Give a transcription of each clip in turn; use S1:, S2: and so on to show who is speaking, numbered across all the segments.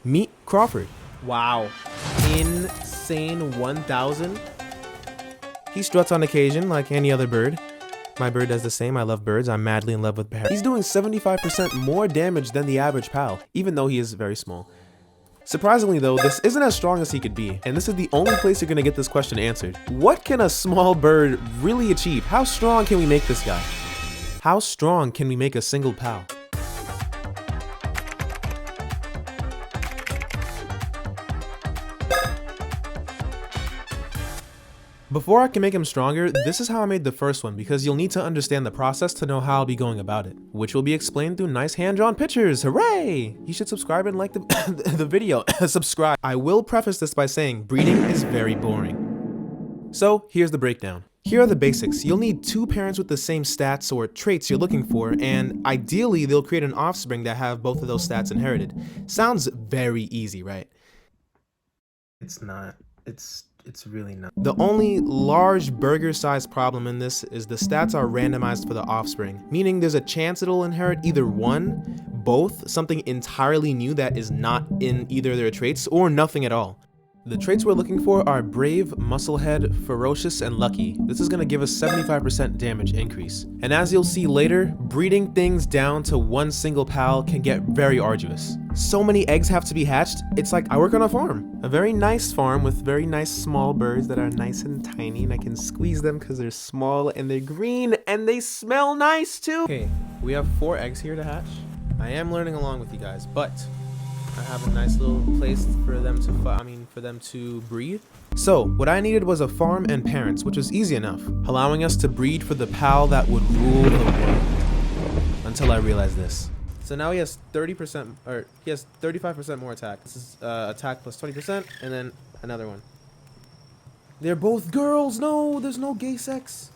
S1: Meet Crawford. Wow. Insane 1,000. He struts on occasion like any other bird. My bird does the same. I love birds. I'm madly in love with parrots. He's doing 75% more damage than the average pal, even though he is very small. Surprisingly though, this isn't as strong as he could be, and this is the only place you're gonna get this question answered. What can a small bird really achieve? How strong can we make this guy? How strong can we make a single pal? Before I can make him stronger, this is how I made the first one, because you'll need to understand the process to know how I'll be going about it, which will be explained through nice hand-drawn pictures. Hooray! You should subscribe and like the video. Subscribe. I will preface this by saying breeding is very boring. So here's the breakdown. Here are the basics. You'll need two parents with the same stats or traits you're looking for, and ideally they'll create an offspring that have both of those stats inherited. Sounds very easy, right? It's not. It's really not. The only large burger-sized problem in this is the stats are randomized for the offspring, meaning there's a chance it'll inherit either one, both, something entirely new that is not in either of their traits, or nothing at all. The traits we're looking for are Brave, Musclehead, Ferocious, and Lucky. This is going to give us 75% damage increase. And as you'll see later, breeding things down to one single pal can get very arduous. So many eggs have to be hatched, it's like I work on a farm. A very nice farm with very nice small birds that are nice and tiny, and I can squeeze them because they're small and they're green and they smell nice too. Okay, we have 4 eggs here to hatch. I am learning along with you guys, but I have a nice little place for them to breed. So what I needed was a farm and parents, which was easy enough, allowing us to breed for the pal that would rule the world. Until I realized this. So now he has 30%, or he has 35% more attack. This is attack plus 20%, and then another one. They're both girls. No, there's no gay sex.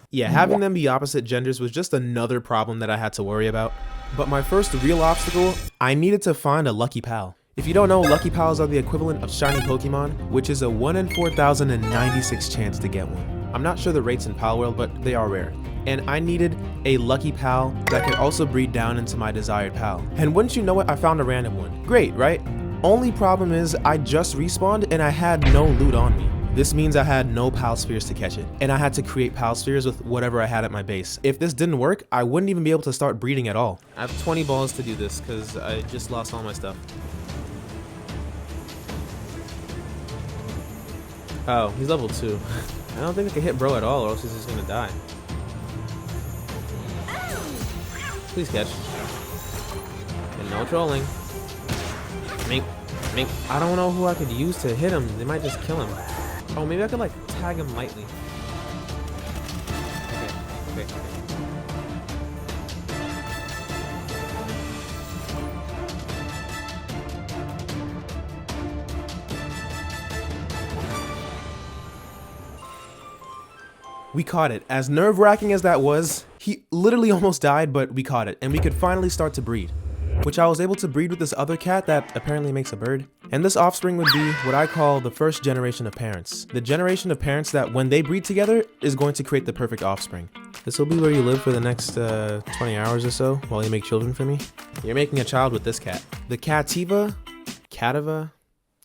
S1: Yeah, having them be opposite genders was just another problem that I had to worry about. But my first real obstacle, I needed to find a lucky pal. If you don't know, lucky pals are the equivalent of shiny Pokemon, which is a 1 in 4,096 chance to get one. I'm not sure the rates in Palworld, but they are rare. And I needed a lucky pal that could also breed down into my desired pal. And wouldn't you know it, I found a random one. Great, right? Only problem is I just respawned and I had no loot on me. This means I had no pal spheres to catch it, and I had to create pal spheres with whatever I had at my base. If this didn't work, I wouldn't even be able to start breeding at all. I have 20 balls to do this because I just lost all my stuff. Oh, he's level 2. I don't think I can hit bro at all, or else he's just gonna die. Please catch. And no trolling. Mink. I don't know who I could use to hit him. They might just kill him. Oh, maybe I could like tag him lightly. Okay. We caught it. As nerve-wracking as that was, he literally almost died, but we caught it, and we could finally start to breed. Which I was able to breed with this other cat that apparently makes a bird. And this offspring would be what I call the first generation of parents. The generation of parents that when they breed together is going to create the perfect offspring. This will be where you live for the next 20 hours or so while you make children for me. You're making a child with this cat. The Cativa,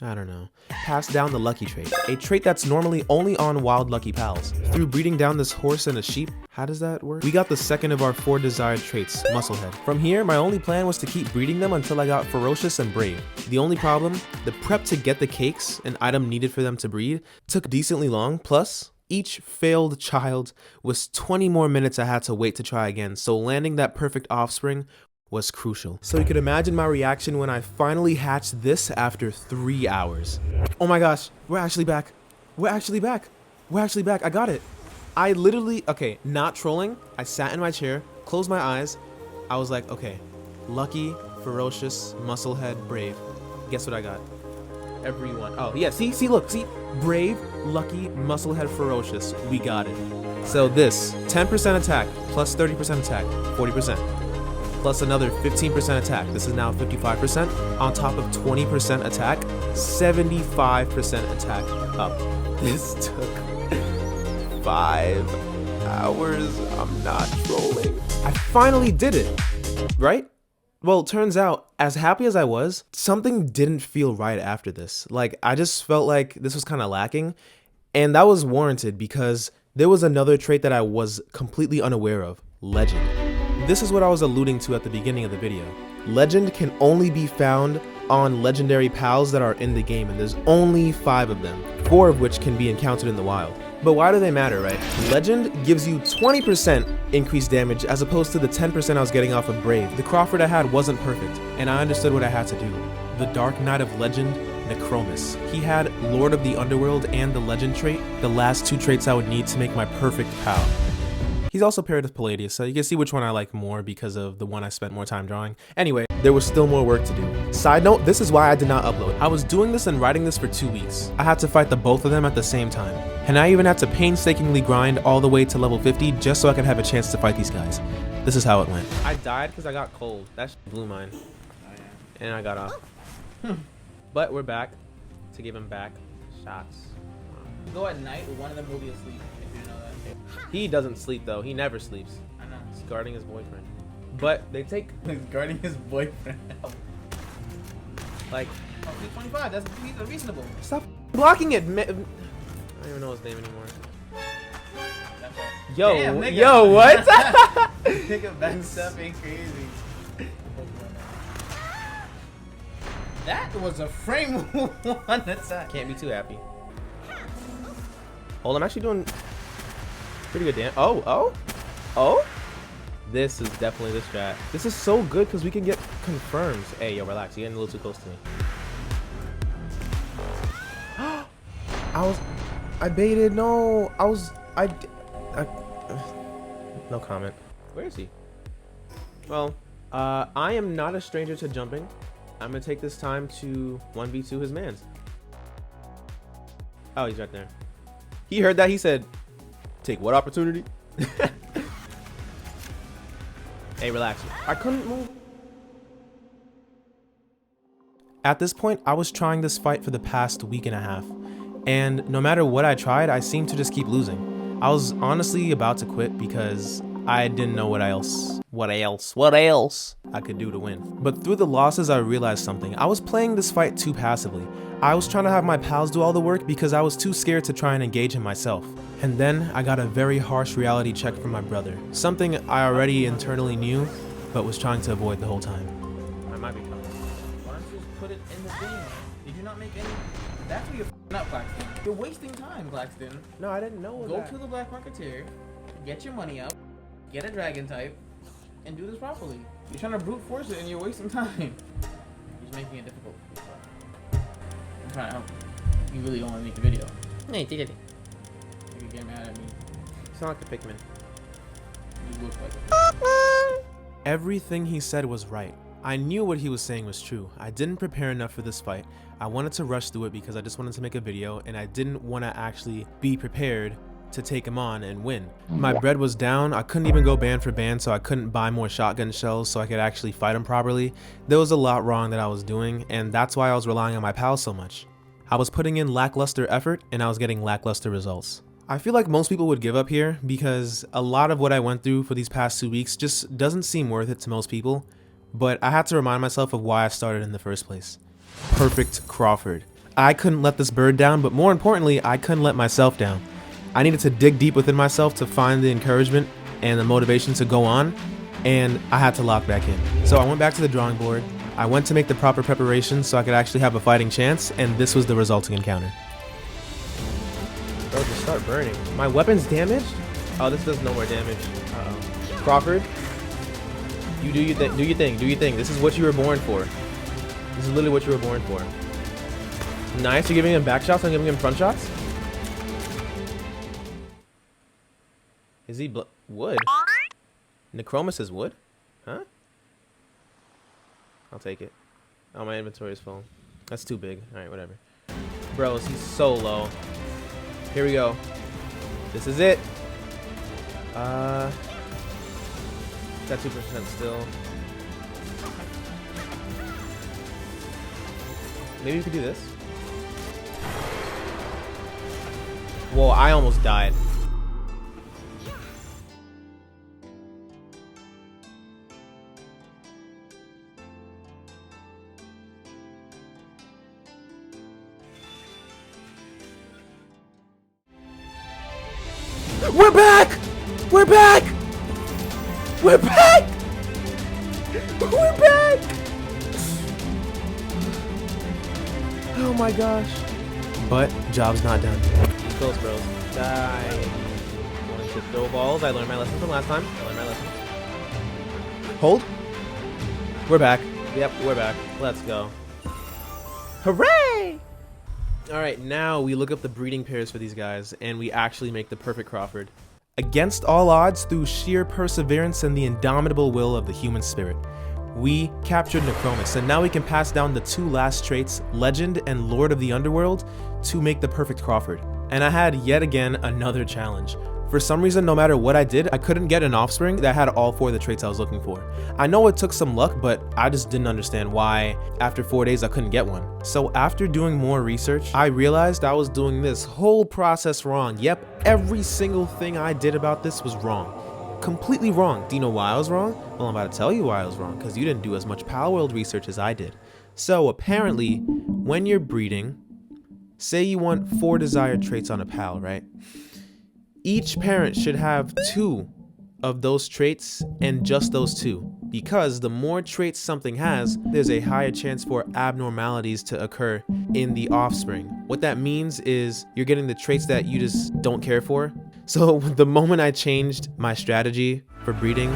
S1: I don't know, passed down the lucky trait, a trait that's normally only on wild lucky pals. Through breeding down this horse and a sheep, how does that work? We got the second of our 4 desired traits, Musclehead. From here, my only plan was to keep breeding them until I got Ferocious and Brave. The only problem, the prep to get the cakes, an item needed for them to breed, took decently long, plus each failed child was 20 more minutes I had to wait to try again, so landing that perfect offspring was crucial. So you could imagine my reaction when I finally hatched this after 3 hours. Oh my gosh, we're actually back. I got it. I literally, okay, not trolling. I sat in my chair, closed my eyes. I was like, okay, Lucky, Ferocious, Musclehead, Brave. Guess what I got? Everyone. Oh yeah, see, look, Brave, Lucky, Musclehead, Ferocious. We got it. So this, 10% attack, plus 30% attack, 40%. Plus another 15% attack. This is now 55%. On top of 20% attack, 75% attack up. This took 5 hours. I'm not trolling. I finally did it, right? Well, turns out, as happy as I was, something didn't feel right after this. Like, I just felt like this was kind of lacking, and that was warranted because there was another trait that I was completely unaware of: legend. This is what I was alluding to at the beginning of the video. Legend can only be found on legendary pals that are in the game, and there's only 5 of them, 4 of which can be encountered in the wild. But why do they matter, right? Legend gives you 20% increased damage as opposed to the 10% I was getting off of Brave. The Crawford I had wasn't perfect, and I understood what I had to do. The Dark Knight of Legend, Necromus. He had Lord of the Underworld and the Legend trait, the last 2 traits I would need to make my perfect pal. He's also paired with Palladius, so you can see which one I like more because of the one I spent more time drawing. Anyway, there was still more work to do. Side note, this is why I did not upload. I was doing this and writing this for 2 weeks. I had to fight the both of them at the same time. And I even had to painstakingly grind all the way to level 50 just so I could have a chance to fight these guys. This is how it went. I died because I got cold. That blew mine. And I got off. But we're back to give him back shots.
S2: Go at night, one of them will be asleep. If you know that.
S1: He doesn't sleep though. He never sleeps.
S2: I know.
S1: He's guarding his boyfriend. But they take
S2: He's guarding his boyfriend.
S1: like.
S2: Oh, he's 25. That's reasonable.
S1: Stop blocking it. I don't even know his name anymore. Yo,
S2: damn, nigga.
S1: yo, what?
S2: Nigga, backstepping crazy. That was a frame one attack.
S1: Can't be too happy. Hold, I'm actually doing pretty good damage. Oh. This is definitely the strat. This is so good because we can get confirms. Hey, yo, relax. You're getting a little too close to me. I baited. No, no comment. Where is he? Well, I am not a stranger to jumping. I'm gonna take this time to 1v2 his mans. Oh, he's right there. He heard that. He said, "Take what opportunity?" Hey, relax. I couldn't move. At this point, I was trying this fight for the past week and a half, and no matter what I tried, I seemed to just keep losing. I was honestly about to quit because I didn't know what else I could do to win. But through the losses, I realized something. I was playing this fight too passively. I was trying to have my pals do all the work because I was too scared to try and engage him myself. And then I got a very harsh reality check from my brother. Something I already internally knew, but was trying to avoid the whole time. I might be coming.
S2: Why don't you just put it in the thing? Did you not make any? That's where you're f***ing up, Claxton. You're wasting time, Claxton.
S1: No, I didn't know
S2: Go
S1: that.
S2: to the Black Marketeer, get your money up, get a dragon type, and do this properly. You're trying to brute force it and you're wasting time. You're just making it difficult. I'm trying to help you. You really don't want to make the video.
S1: Hey, take it.
S2: You get mad at me.
S1: It's not like the Pikmin.
S2: You look like it.
S1: Everything he said was right. I knew what he was saying was true. I didn't prepare enough for this fight. I wanted to rush through it because I just wanted to make a video and I didn't want to actually be prepared to take him on and win. My bread was down. I couldn't even go band for band, so I couldn't buy more shotgun shells so I could actually fight him properly. There was a lot wrong that I was doing, and that's why I was relying on my pals so much. I was putting in lackluster effort and I was getting lackluster results. I feel like most people would give up here because a lot of what I went through for these past 2 weeks just doesn't seem worth it to most people, but I had to remind myself of why I started in the first place. Perfect Crawford. I couldn't let this bird down, but more importantly, I couldn't let myself down. I needed to dig deep within myself to find the encouragement and the motivation to go on, and I had to lock back in. So I went back to the drawing board. I went to make the proper preparations so I could actually have a fighting chance, and this was the resulting encounter. Bro, just start burning. My weapon's damaged? Oh, this does no more damage. Uh-oh. Crawford, you do your thing, do your thing, do your thing. This is what you were born for. This is literally what you were born for. Nice, you're giving him back shots, I'm giving him front shots? Is he wood? Necromus is wood? Huh? I'll take it. Oh, my inventory is full. That's too big. Alright, whatever. Bros, he's so low. Here we go. This is it. Got 2% still. Maybe we could do this. Whoa, I almost died. We're back! We're back! We're back! We're back! Oh my gosh. But job's not done. Close, bros. I wanted to throw balls. I learned my lesson from last time. Hold. We're back. Yep, we're back. Let's go. Hooray! Alright, now we look up the breeding pairs for these guys, and we actually make the perfect Crawford. Against all odds, through sheer perseverance and the indomitable will of the human spirit, we captured Necromus, and now we can pass down the two last traits, Legend and Lord of the Underworld, to make the perfect Crawford. And I had yet again another challenge. For some reason, no matter what I did, I couldn't get an offspring that had all 4 of the traits I was looking for. I know it took some luck, but I just didn't understand why after 4 days I couldn't get one. So after doing more research, I realized I was doing this whole process wrong. Yep, every single thing I did about this was wrong. Completely wrong. Do you know why I was wrong? Well, I'm about to tell you why I was wrong, because you didn't do as much Palworld research as I did. So apparently, when you're breeding, say you want 4 desired traits on a pal, right? Each parent should have 2 of those traits, and just those 2, because the more traits something has, there's a higher chance for abnormalities to occur in the offspring. What that means is you're getting the traits that you just don't care for. So the moment I changed my strategy for breeding,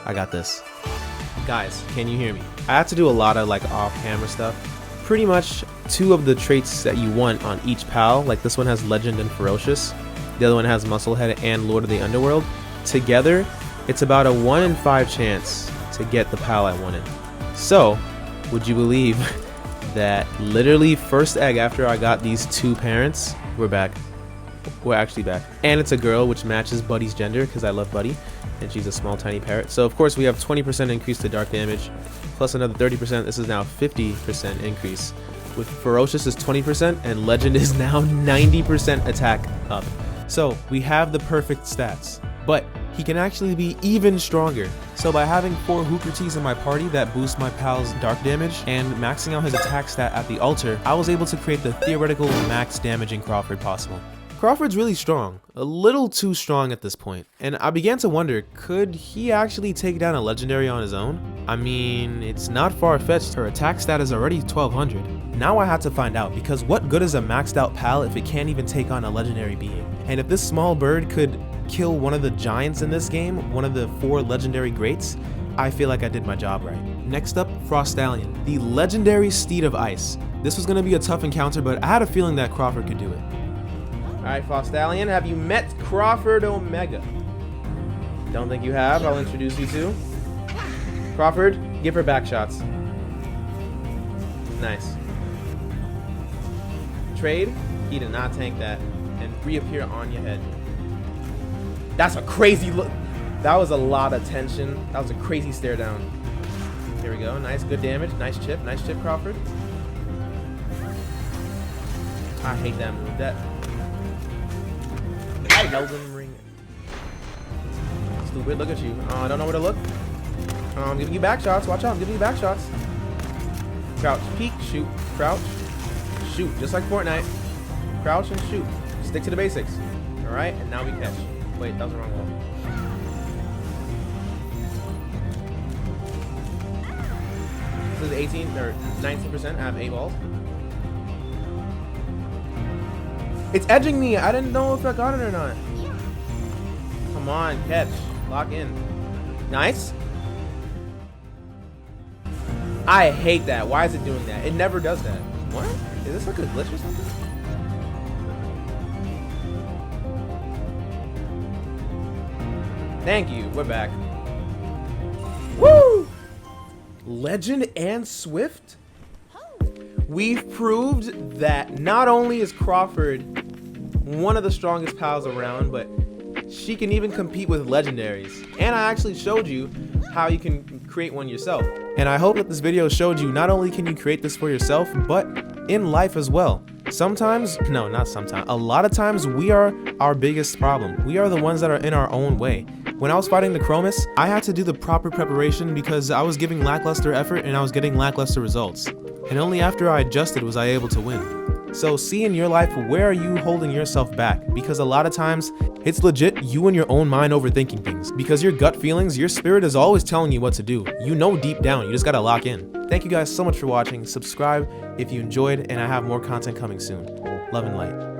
S1: I got this. Guys, can you hear me? I had to do a lot of like off-camera stuff. Pretty much 2 of the traits that you want on each pal, like this one has Legend and Ferocious, the other one has Musclehead and Lord of the Underworld. Together, it's about a 1 in 5 chance to get the pal I wanted. So, would you believe that literally first egg after I got these 2 parents, we're back. We're actually back. And it's a girl, which matches Buddy's gender, because I love Buddy, and she's a small tiny parrot. So of course we have 20% increase to dark damage, plus another 30%. This is now 50% increase. With Ferocious is 20%, and Legend is now 90% attack up. So we have the perfect stats, but he can actually be even stronger. So by having 4 Hookerties in my party that boost my pal's dark damage and maxing out his attack stat at the altar, I was able to create the theoretical max damaging Crawford possible. Crawford's really strong, a little too strong at this point, and I began to wonder, could he actually take down a legendary on his own? I mean, it's not far-fetched, her attack stat is already 1200. Now I had to find out, because what good is a maxed out pal if it can't even take on a legendary being? And if this small bird could kill one of the giants in this game, one of the 4 legendary greats, I feel like I did my job right. Next up, Frostallion, the legendary steed of ice. This was going to be a tough encounter, but I had a feeling that Crawford could do it. Alright, Frostallion, have you met Crawford Omega? Don't think you have. I'll introduce you to Crawford. Give her back shots. Nice. Trade. He did not tank that. And reappear on your head. That's a crazy look. That was a lot of tension. That was a crazy stare down. Here we go. Nice, good damage. Nice chip, Crawford. I hate that move. That Elden Ring. Stupid, look at you. I don't know where to look. I'm giving you back shots. Watch out, I'm giving you back shots. Crouch, peek, shoot, crouch, shoot, just like Fortnite. Crouch and shoot. Stick to the basics. Alright, and now we catch. Wait, that was the wrong wall. This is 18 or 19%. I have 8 balls. It's edging me. I didn't know if I got it or not. Come on, catch. Lock in. Nice. I hate that. Why is it doing that? It never does that. What? Is this like a glitch or something? Thank you. We're back. Woo! Legend and Swift? We've proved that not only is Crawford one of the strongest pals around, but she can even compete with legendaries. And I actually showed you how you can create one yourself. And I hope that this video showed you not only can you create this for yourself, but in life as well. Sometimes, no, not sometimes, a lot of times we are our biggest problem. We are the ones that are in our own way. When I was fighting the Necromus, I had to do the proper preparation because I was giving lackluster effort and I was getting lackluster results. And only after I adjusted was I able to win. So see in your life, where are you holding yourself back? Because a lot of times It's legit you in your own mind overthinking things, because your gut feelings, your spirit is always telling you what to do. You know deep down, you just gotta lock in. Thank you guys so much for watching. Subscribe if you enjoyed, and I have more content coming soon. Love and light.